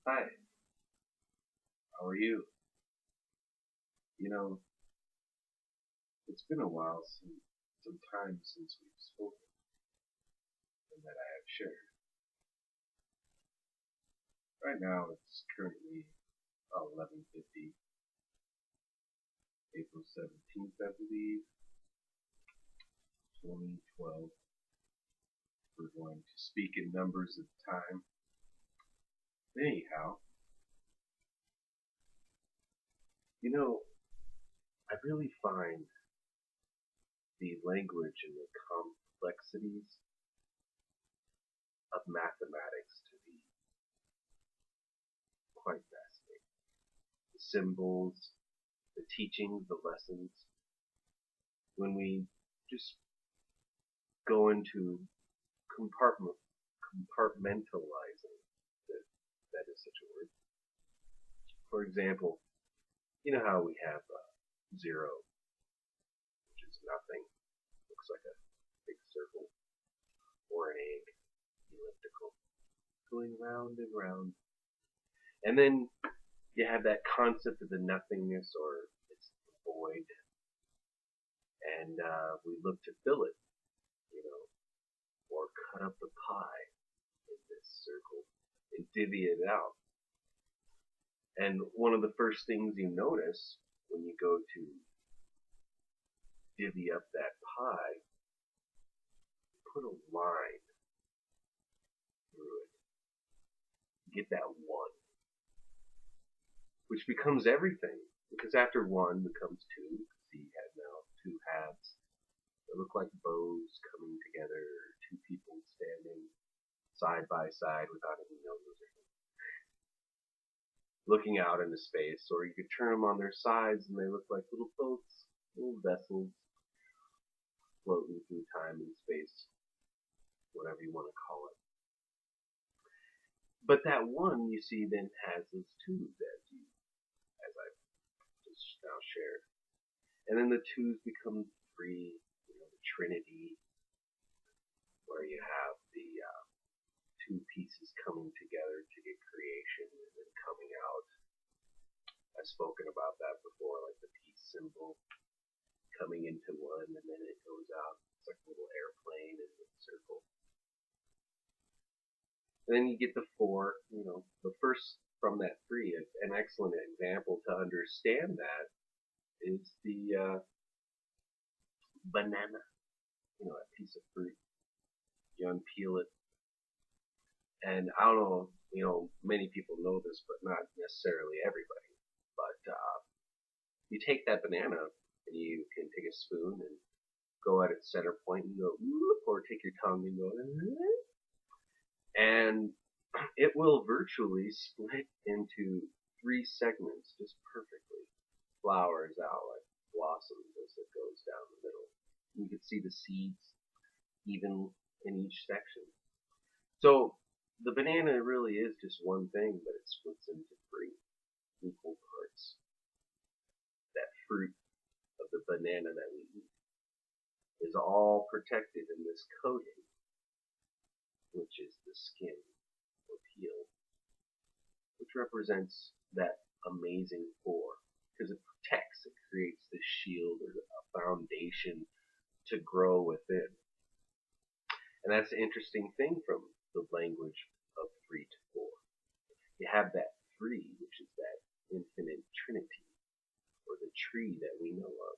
Hi, how are you? You know, it's been a while since some time since we've spoken and that I have shared. Right now it's currently 11:50, April 17th, I believe, 2012. We're going to speak in numbers of time. Anyhow, you know, I really find the language and the complexities of mathematics to be quite fascinating. The symbols, the teachings, the lessons, when we just go into compartment compartmentalizing. That that is such a word. For example, you know how we have zero, which is nothing, looks like a big circle, or an egg, elliptical, going round and round. And then you have that concept of the nothingness, or it's the void, and we look to fill it, you know, or cut up the pie in this circle and divvy it out. And one of the first things you notice when you go to divvy up that pie, put a line through it. Get that one, which becomes everything. Because after one becomes two, so you have now two halves that look like bows coming together, two people standing side by side without any nose or looking out into space, or you could turn them on their sides and they look like little boats, little vessels floating through time and space, whatever you want to call it. But that one you see then has those twos as I've just now shared. And then the twos become three, the Trinity, where you have the two pieces coming together to get creation and then coming out. I've spoken about that before, like the peace symbol coming into one and then it goes out. It's like a little airplane in a circle. And then you get the four, the first from that three. An excellent example to understand that is the banana, a piece of fruit. You unpeel it, and I don't know, many people know this, but not necessarily everybody. But you take that banana and you can take a spoon and go at its center point and go, or take your tongue and go, and it will virtually split into three segments just perfectly. Flowers out like blossoms as it goes down the middle. You can see the seeds even in each section. So the banana really is just one thing, but it splits into three equal parts. That fruit of the banana that we eat is all protected in this coating, which is the skin or peel, which represents that amazing core because it protects, it creates this shield or a foundation to grow within. And that's the interesting thing from the language of three to four. You have that three, which is that infinite trinity, or the tree that we know of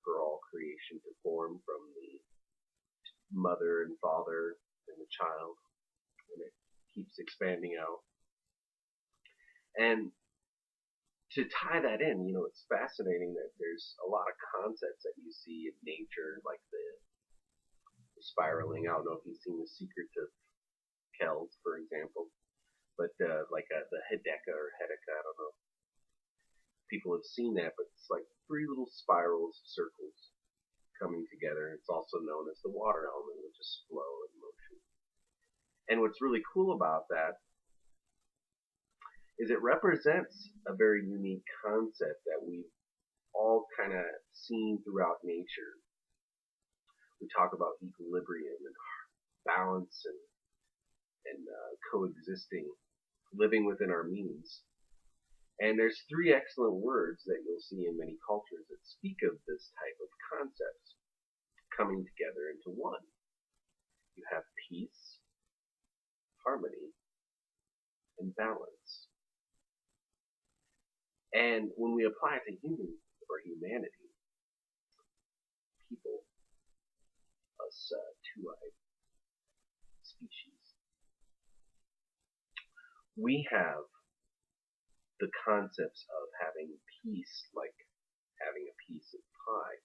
for all creation to form from the mother and father and the child, and it keeps expanding out. And to tie that in, it's fascinating that there's a lot of concepts that you see in nature, like the spiraling. I don't know if you've seen The Secret of Kells, for example, but like the Hedeka or Hedeka, I don't know if people have seen that, but it's like three little spirals, circles coming together. It's also known as the water element, which is flow and motion. And what's really cool about that is it represents a very unique concept that we've all kind of seen throughout nature. We talk about equilibrium and balance and coexisting. living within our means. And there's three excellent words that you'll see in many cultures that speak of this type of concepts coming together into one. You have peace, harmony, and balance. And when we apply it to human or humanity, people, us two-eyed species, we have the concepts of having peace, like having a piece of pie.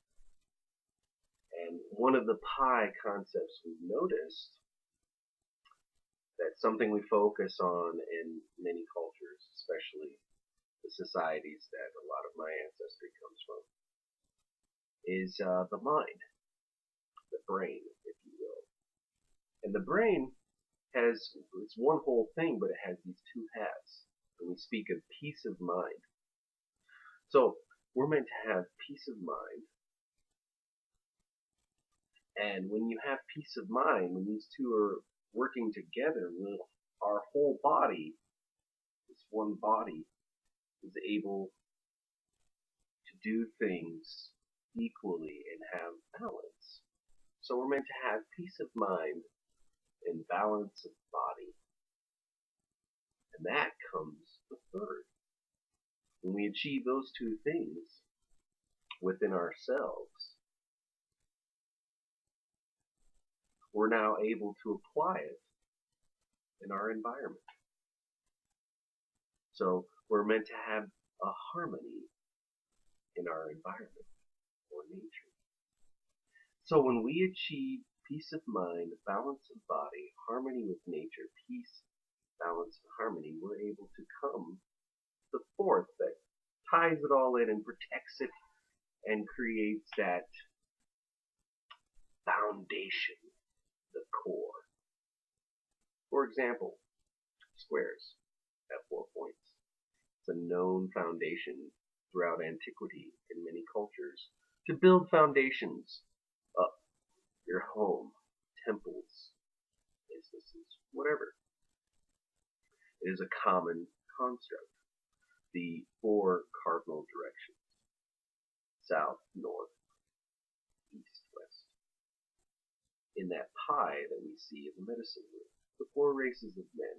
And one of the pie concepts we've noticed that's something we focus on in many cultures, especially the societies that a lot of my ancestry comes from, is the mind, the brain, if you will. And the brain it's one whole thing, but it has these two halves. And we speak of peace of mind. So we're meant to have peace of mind. And when you have peace of mind, when these two are working together, our whole body, this one body, is able to do things equally and have balance. So we're meant to have peace of mind and balance of body. And that comes the third. When we achieve those two things within ourselves, we're now able to apply it in our environment. So we're meant to have a harmony in our environment or nature. So when we achieve peace of mind, balance of body, harmony with nature, peace, balance, and harmony, we're able to come to the fourth that ties it all in and protects it and creates that foundation, the core. For example, squares have 4 points. It's a known foundation throughout antiquity in many cultures to build foundations up your home, temples, businesses, whatever. It is a common construct. The 4 cardinal directions: south, north, east, west. In that pie that we see in the medicine wheel, the 4 races of men.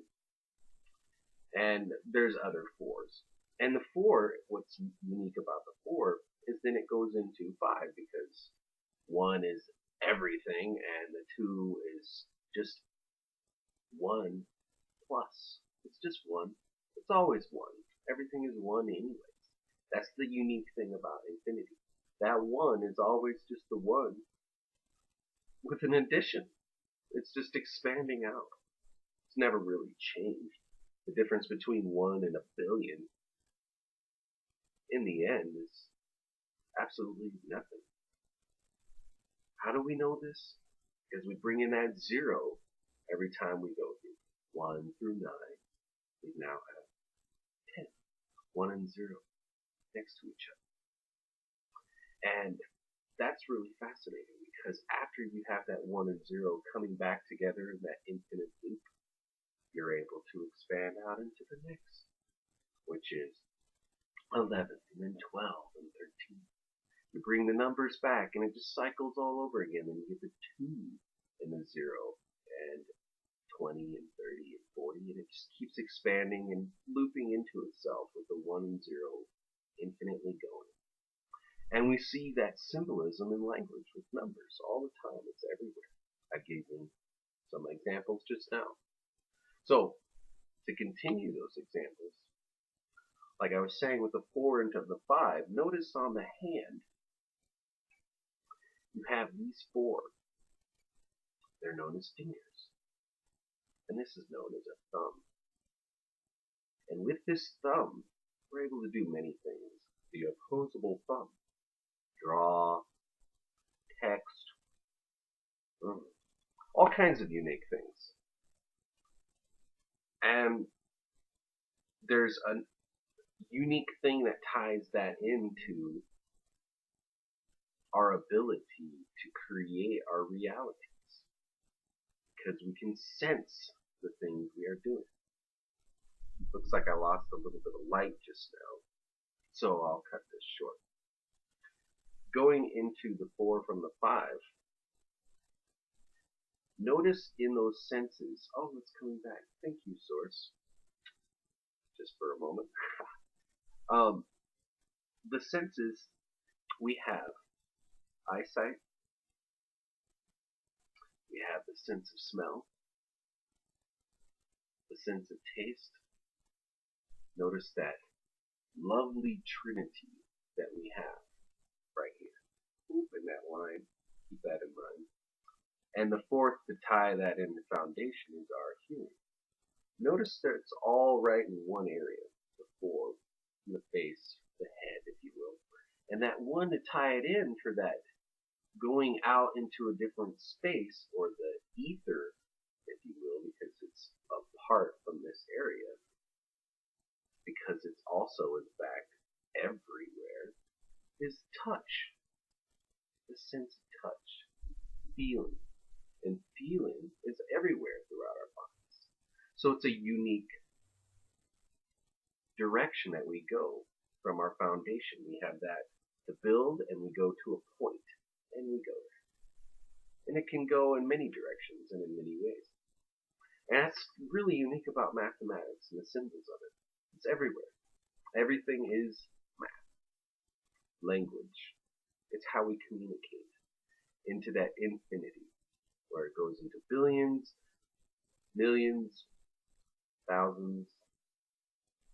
And there's other 4s. And the 4, what's unique about the 4 is then it goes into 5 because 1 is everything and the 2 is just 1 plus. It's just 1. It's always 1. Everything is 1 anyways. That's the unique thing about infinity. That 1 is always just the 1 with an addition. It's just expanding out. It's never really changed. The difference between 1 and a billion in the end is absolutely nothing. How do we know this? Because we bring in that 0 every time we go through 1 through 9. We now have 10. 1 and 0 next to each other. And that's really fascinating because after you have that 1 and 0 coming back together in that infinite loop, you're able to expand out into the next, which is 11 and then 12 and 13. You bring the numbers back and it just cycles all over again. Then you get the 2 and the 0 and 20 and 30 and 40, and it just keeps expanding and looping into itself with the 1 and 0 infinitely going. And we see that symbolism in language with numbers all the time. It's everywhere. I gave you some examples just now. So, to continue those examples, like I was saying with the 4 into the 5, notice on the hand, you have these 4. They're known as fingers. And this is known as a thumb. And with this thumb, we're able to do many things. The opposable thumb. Draw, text, all kinds of unique things. And there's a unique thing that ties that into our ability to create our realities, because we can sense the things we are doing. Looks like I lost a little bit of light just now, so I'll cut this short. Going into the 4 from the 5, notice in those senses, oh, it's coming back. Thank you, Source. Just for a moment. The senses we have eyesight, we have the sense of smell, the sense of taste. Notice that lovely trinity that we have right here. Oop, in that line. Keep that in mind. And the 4th to tie that in the foundation is our hearing. Notice that it's all right in one area, the 4, the face, the head, if you will. And that 1 to tie it in for that going out into a different space, or the ether, if you will, because it's apart from this area, because it's also, in fact, everywhere, is touch. The sense of touch. Feeling. And feeling is everywhere throughout our bodies. So it's a unique direction that we go from our foundation. We have that to build, and we go to a point, and we go there. And it can go in many directions and in many ways. And that's really unique about mathematics and the symbols of it. It's everywhere. Everything is math. Language. It's how we communicate into that infinity, where it goes into billions, millions, thousands,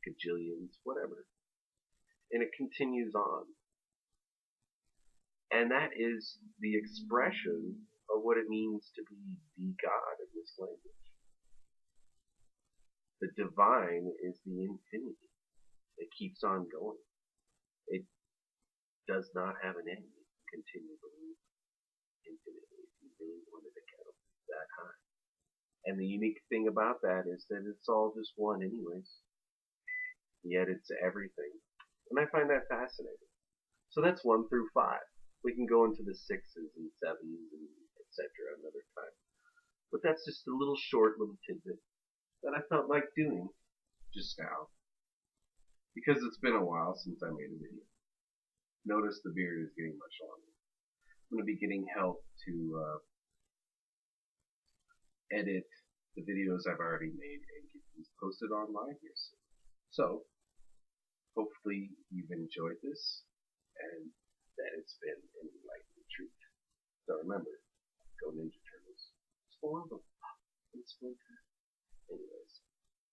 gajillions, whatever. And it continues on. And that is the expression of what it means to be the God in this language. The divine is the infinity. It keeps on going. It does not have an end. It can continue to move infinitely if you really wanted to count that high. And the unique thing about that is that it's all just one anyways. Yet it's everything. And I find that fascinating. So that's 1 through 5. We can go into the 6s and 7s and etc. another time. But that's just a little short little tidbit that I felt like doing just now. Because it's been a while since I made a video. Notice the beard is getting much longer. I'm going to be getting help to edit the videos I've already made and get these posted online here soon. So, hopefully you've enjoyed this and that it's been an enlightening treat. So remember, go Ninja Turtles. It's 4 of them. It's winter. Anyways,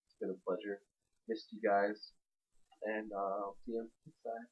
it's been a pleasure. Missed you guys. And I'll see you next time.